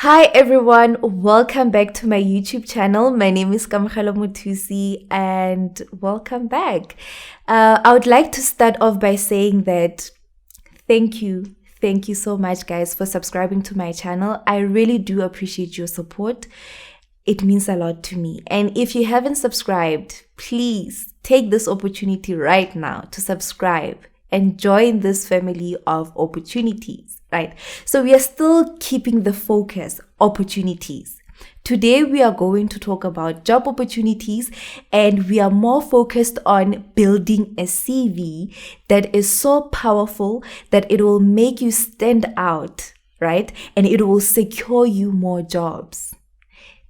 Hi everyone, welcome back to my YouTube channel. My name is Kamkhalo Mutusi and welcome back. I would like to start off by saying that thank you so much guys for subscribing to my channel. I really do appreciate your support. It means a lot to me. And if you haven't subscribed, please take this opportunity right now to subscribe and join this family of opportunities, right? So we are still keeping the focus, opportunities. Today we are going to talk about job opportunities, and we are more focused on building a CV that is so powerful that it will make you stand out, right? And it will secure you more jobs.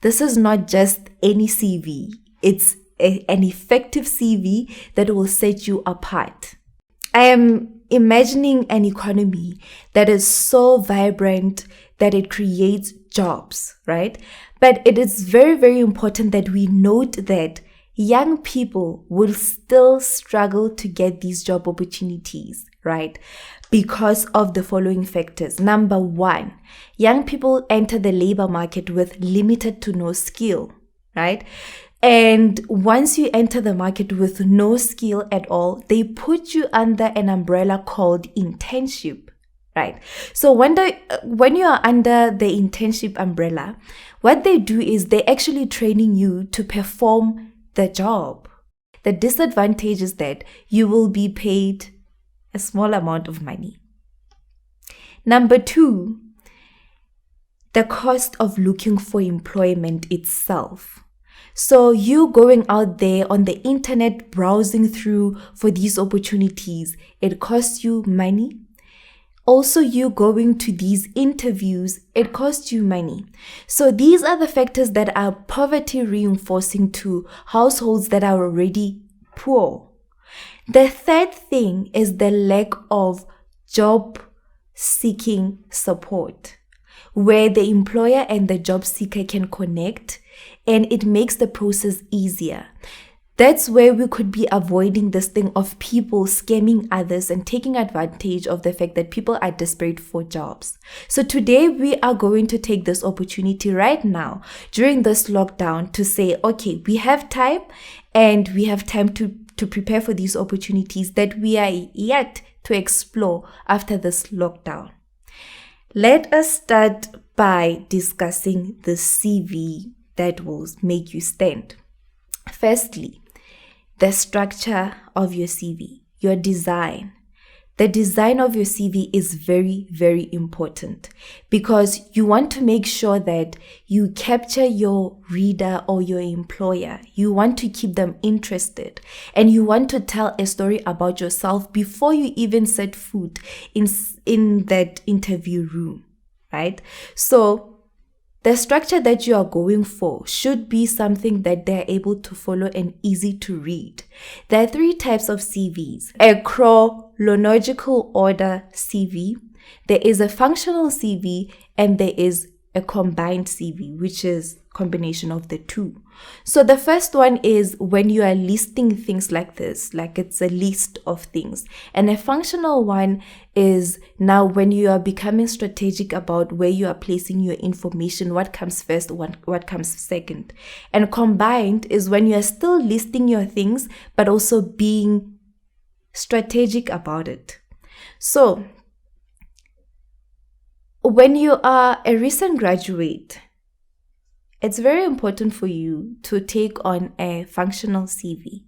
This is not just any CV. It's an effective CV that will set you apart. I am imagining an economy that is so vibrant that it creates jobs, right? But it is very, very important that we note that young people will still struggle to get these job opportunities, right? Because of the following factors. Number one, young people enter the labor market with limited to no skill, right? And once you enter the market with no skill at all, they put you under an umbrella called internship, right? So when you are under the internship umbrella, what they do is they actually training you to perform the job. The disadvantage is that you will be paid a small amount of money. Number two, the cost of looking for employment itself. So you going out there on the internet browsing through for these opportunities, it costs you money. Also, you going to these interviews, it costs you money. So these are the factors that are poverty reinforcing to households that are already poor. The third thing is the lack of job seeking support, where the employer and the job seeker can connect, and it makes the process easier. That's where we could be avoiding this thing of people scamming others and taking advantage of the fact that people are desperate for jobs. So today we are going to take this opportunity right now during this lockdown to say, okay, we have time and we have time to prepare for these opportunities that we are yet to explore after this lockdown. Let us start by discussing the CV that will make you stand. Firstly, the structure of your CV, your design. The design of your CV is very, very important because you want to make sure that you capture your reader or your employer. You want to keep them interested and you want to tell a story about yourself before you even set foot in that interview room, right? So the structure that you are going for should be something that they're able to follow and easy to read. There are three types of CVs. A chronological order CV, there is a functional CV, and there is a combined CV, which is combination of the two. So the first one is when you are listing things like this, like it's a list of things. And a functional one is now when you are becoming strategic about where you are placing your information, what comes first, what comes second. And combined is when you are still listing your things, but also being strategic about it. So when you are a recent graduate, it's very important for you to take on a functional CV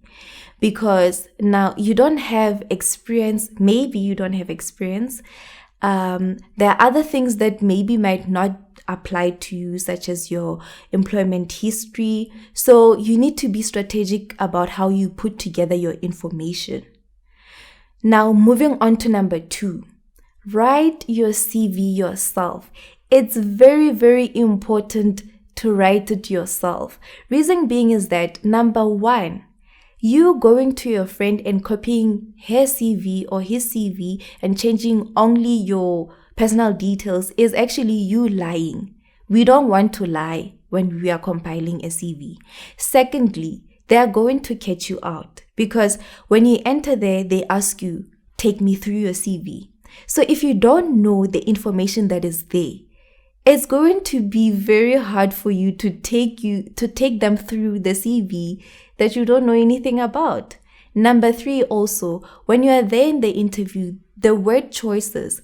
because now you don't have experience. Maybe you don't have experience. There are other things that maybe might not apply to you, such as your employment history. So you need to be strategic about how you put together your information. Now, moving on to number two. Write your CV yourself. It's very, very important to write it yourself. Reason being is that number one, you going to your friend and copying her CV or his CV and changing only your personal details is actually you lying. We don't want to lie when we are compiling a CV. Secondly, they are going to catch you out because when you enter there, they ask you, take me through your CV. So if you don't know the information that is there, it's going to be very hard for you to take them through the CV that you don't know anything about. Number 3, also, when you are there in the interview, the word choices.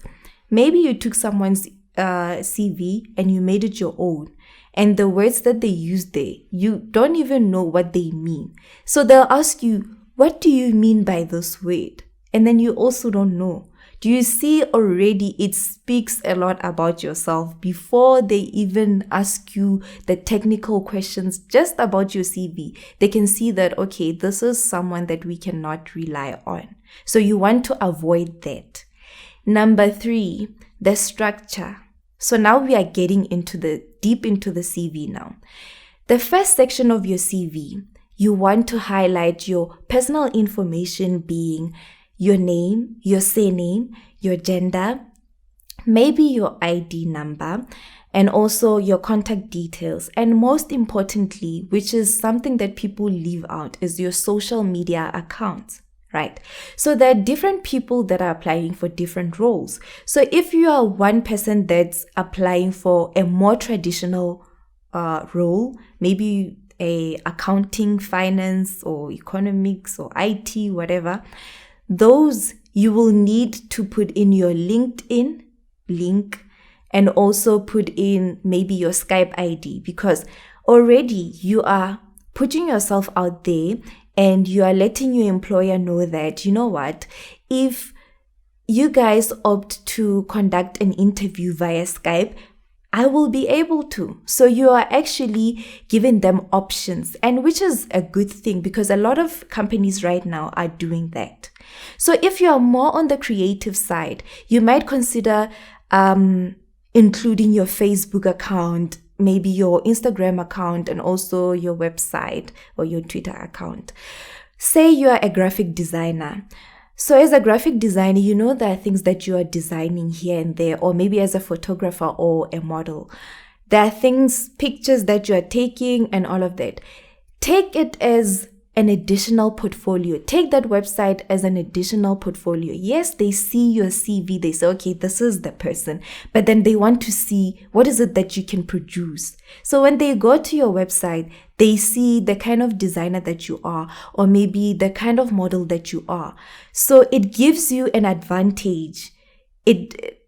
Maybe you took someone's CV and you made it your own. And the words that they use there, you don't even know what they mean. So they'll ask you, what do you mean by this word? And then you also don't know. Do you see already it speaks a lot about yourself before they even ask you the technical questions just about your CV? They can see that, okay, this is someone that we cannot rely on. So you want to avoid that. Number 3, the structure. So now we are getting deep into the CV now. The first section of your CV, you want to highlight your personal information being your name, your surname, your gender, maybe your ID number, and also your contact details. And most importantly, which is something that people leave out, is your social media accounts. Right. So there are different people that are applying for different roles. So if you are one person that's applying for a more traditional role, maybe a accounting, finance, or economics, or IT, whatever, those you will need to put in your LinkedIn link and also put in maybe your Skype ID, because already you are putting yourself out there and you are letting your employer know that, you know what, if you guys opt to conduct an interview via Skype, I will be able to. So you are actually giving them options, and which is a good thing because a lot of companies right now are doing that. So if you are more on the creative side, you might consider including your Facebook account, maybe your Instagram account, and also your website or your Twitter account. Say you are a graphic designer. So as a graphic designer, you know there are things that you are designing here and there, or maybe as a photographer or a model. There are things, pictures that you are taking and all of that. Take it as an additional portfolio. Take that website as an additional portfolio. Yes, they see your CV. They say, okay, this is the person. But then they want to see what is it that you can produce. So when they go to your website, they see the kind of designer that you are, or maybe the kind of model that you are. So it gives you an advantage. It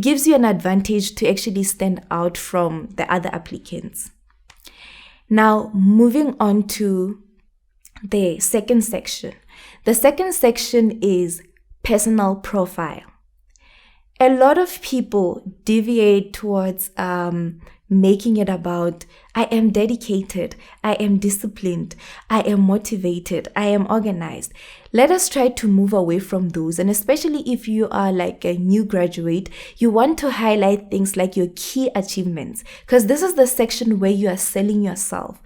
gives you an advantage to actually stand out from the other applicants. Now, moving on to the second section. The second section is personal profile. A lot of people deviate towards making it about, I am dedicated, I am disciplined, I am motivated, I am organized. Let us try to move away from those. And especially if you are like a new graduate, you want to highlight things like your key achievements, because this is the section where you are selling yourself.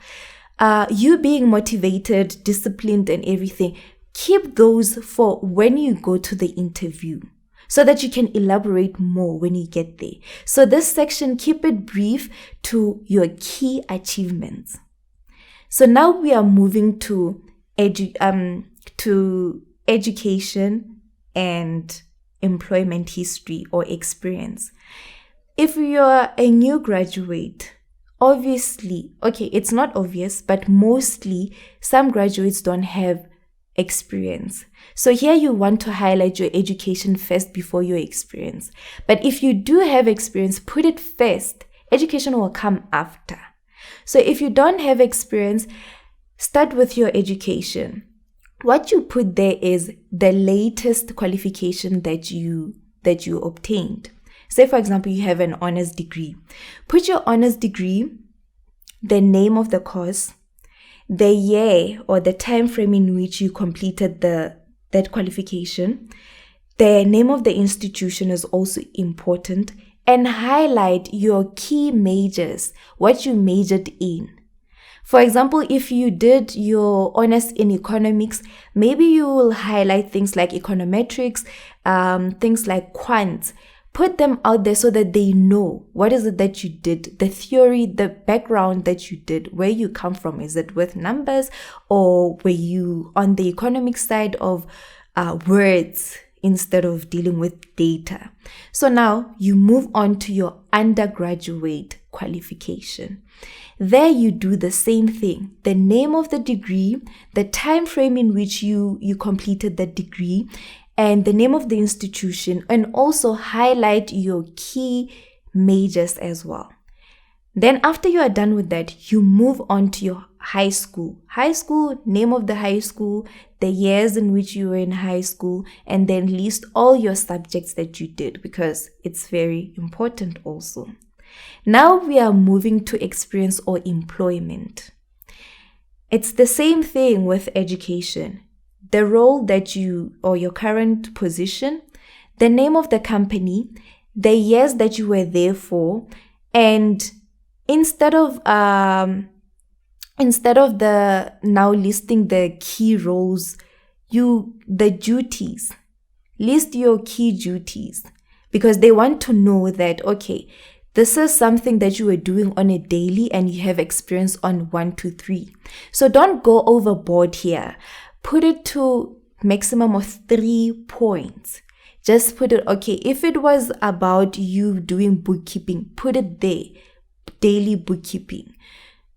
You being motivated, disciplined, and everything, keep those for when you go to the interview so that you can elaborate more when you get there. So this section, keep it brief to your key achievements. So now we are moving to education and employment history or experience. If you're a new graduate, obviously, okay, it's not obvious, but mostly some graduates don't have experience. So here you want to highlight your education first before your experience. But if you do have experience, put it first. Education will come after. So if you don't have experience, start with your education. What you put there is the latest qualification that you obtained. Say, for example, you have an honors degree. Put your honors degree, the name of the course, the year or the time frame in which you completed that qualification. The name of the institution is also important, and highlight your key majors, what you majored in. For example, if you did your honors in economics, maybe you will highlight things like econometrics, things like quants. Put them out there so that they know what is it that you did, the theory, the background that you did, where you come from. Is it with numbers, or were you on the economic side of words? instead of dealing with data. So now you move on to your undergraduate qualification. There you do the same thing. The name of the degree, the time frame in which you completed the degree, and the name of the institution, and also highlight your key majors as well. Then after you are done with that, you move on to your high school. High school, name of the high school, the years in which you were in high school, and then list all your subjects that you did, because it's very important also. Now we are moving to experience or employment. It's the same thing with education. The role that you, or your current position, the name of the company, the years that you were there for, and instead of the now listing the key roles, the duties, list your key duties, because they want to know that, okay, this is something that you were doing on a daily and you have experience on 1, 2, 3. So don't go overboard here. Put it to maximum of 3 points. Just put it, okay, if it was about you doing bookkeeping, put it there. Daily bookkeeping.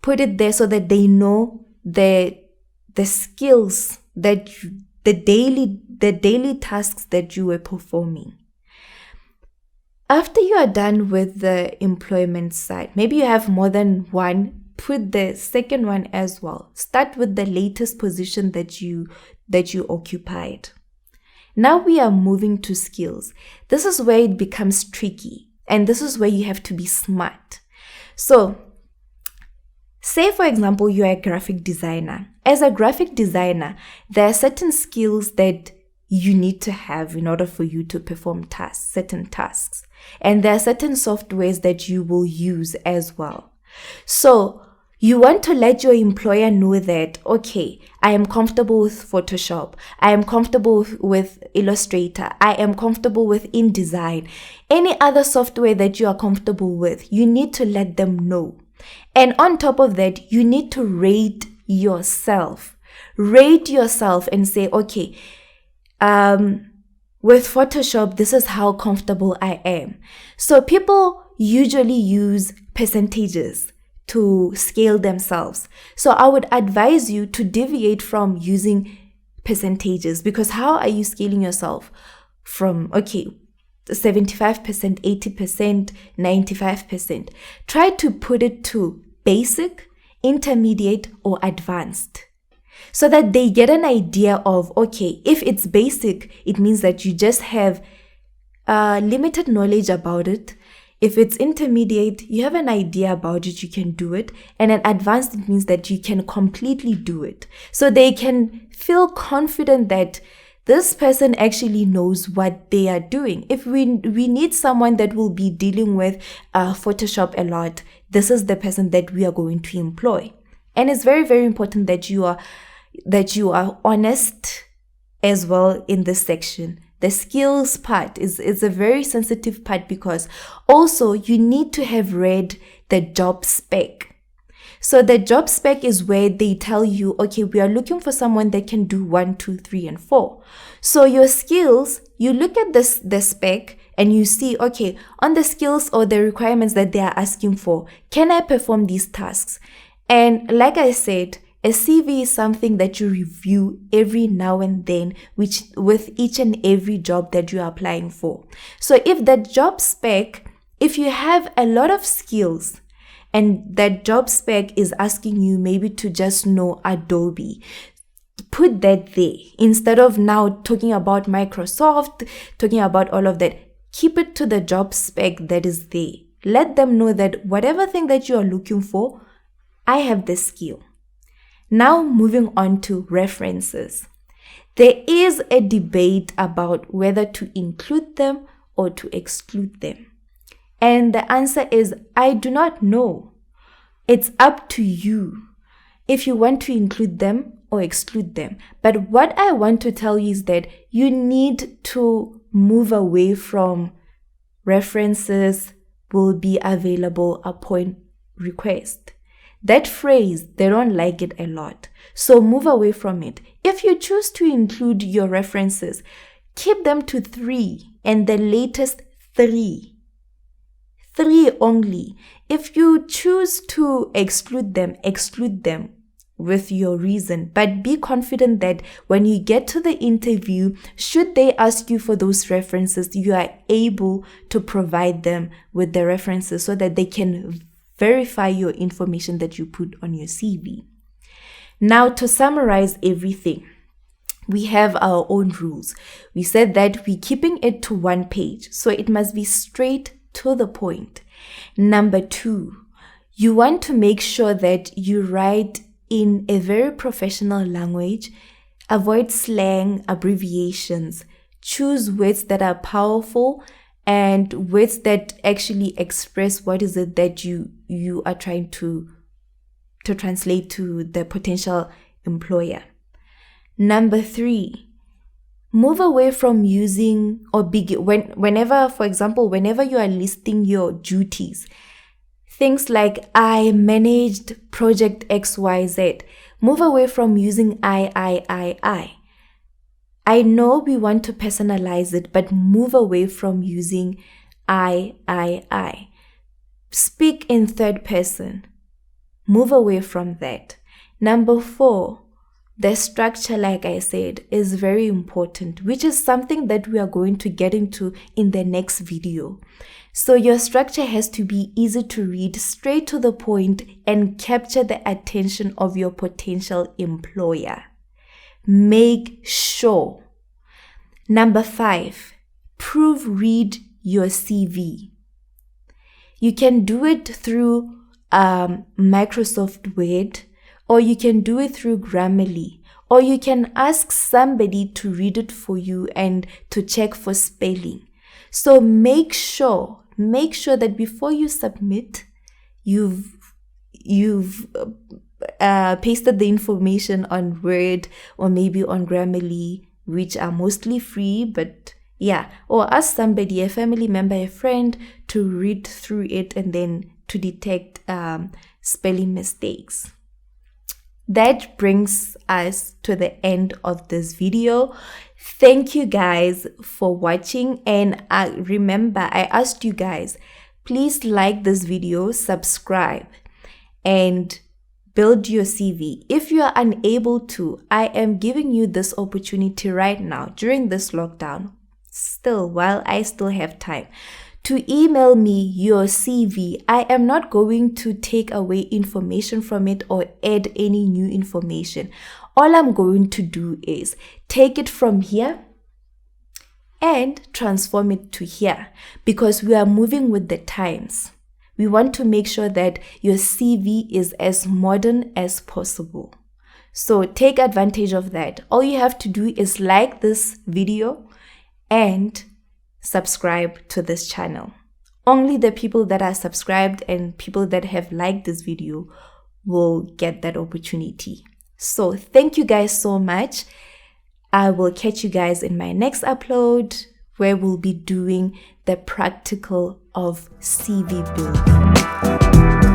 Put it there so that they know the skills that the daily tasks that you were performing. After you are done with the employment side, maybe you have more than one, put the second one as well. Start with the latest position that you occupied. Now we are moving to skills. This is where it becomes tricky, and this is where you have to be smart. So, say for example, you are a graphic designer. As a graphic designer, there are certain skills that you need to have in order for you to perform certain tasks. And there are certain softwares that you will use as well. So you want to let your employer know that, okay, I am comfortable with Photoshop. I am comfortable with Illustrator. I am comfortable with InDesign. Any other software that you are comfortable with, you need to let them know. And on top of that, you need to rate yourself. Rate yourself and say, okay, with Photoshop, this is how comfortable I am. So people usually use percentages to scale themselves. So I would advise you to deviate from using percentages, because how are you scaling yourself from, okay, 75%, 80%, 95%? Try to put it to basic, intermediate, or advanced, so that they get an idea of, okay, if it's basic, it means that you just have limited knowledge about it. If it's intermediate, you have an idea about it, you can do it. And an advanced, it means that you can completely do it. So they can feel confident that this person actually knows what they are doing. If we need someone that will be dealing with Photoshop a lot, this is the person that we are going to employ. And it's very, very important that you are honest as well in this section. The skills part is a very sensitive part, because also you need to have read the job spec. So the job spec is where they tell you, okay, we are looking for someone that can do 1, 2, 3, and 4. So your skills, you look at the spec and you see, okay, on the skills or the requirements that they are asking for, can I perform these tasks? And like I said, a CV is something that you review every now and then, which with each and every job that you are applying for. So if that job spec, if you have a lot of skills and that job spec is asking you maybe to just know Adobe, put that there. Instead of now talking about Microsoft, talking about all of that, keep it to the job spec that is there. Let them know that whatever thing that you are looking for, I have the skill. Now moving on to references. There is a debate about whether to include them or to exclude them. And the answer is, I do not know. It's up to you if you want to include them or exclude them. But what I want to tell you is that you need to move away from references will be available upon request. That phrase, they don't like it a lot. So move away from it. If you choose to include your references, keep them to 3 and the latest 3. 3 only. If you choose to exclude them with your reason, but be confident that when you get to the interview, should they ask you for those references, you are able to provide them with the references so that they can verify your information that you put on your CV. Now, to summarize everything, we have our own rules. We said that we're keeping it to 1 page, so it must be straight to the point. Number 2, you want to make sure that you write in a very professional language. Avoid slang, abbreviations. Choose words that are powerful and words that actually express what is it that you are trying to translate to the potential employer. Number 3, move away from using or whenever, for example, whenever you are listing your duties, things like I managed project XYZ, move away from using I. I know we want to personalize it, but move away from using I. Speak in third person. Move away from that. Number 4, the structure, like I said, is very important, which is something that we are going to get into in the next video. So your structure has to be easy to read, straight to the point, and capture the attention of your potential employer. Make sure. Number 5, proofread your CV. You can do it through Microsoft Word, or you can do it through Grammarly, or you can ask somebody to read it for you and to check for spelling. So make sure that before you submit, you've pasted the information on Word or maybe on Grammarly, which are mostly free, but yeah, or ask somebody, a family member, a friend, to read through it and then to detect spelling mistakes. That brings us to the end of this video. Thank you guys for watching, and remember, I asked you guys, please like this video, subscribe, and build your CV. If you are unable to, I am giving you this opportunity right now during this lockdown, while I still have time, to email me your CV. I am not going to take away information from it or add any new information. All I'm going to do is take it from here and transform it to here, because we are moving with the times. We want to make sure that your CV is as modern as possible. So take advantage of that. All you have to do is like this video and subscribe to this channel. Only the people that are subscribed and people that have liked this video will get that opportunity. So thank you guys so much. I will catch you guys in my next upload, where we'll be doing the practical of CV building.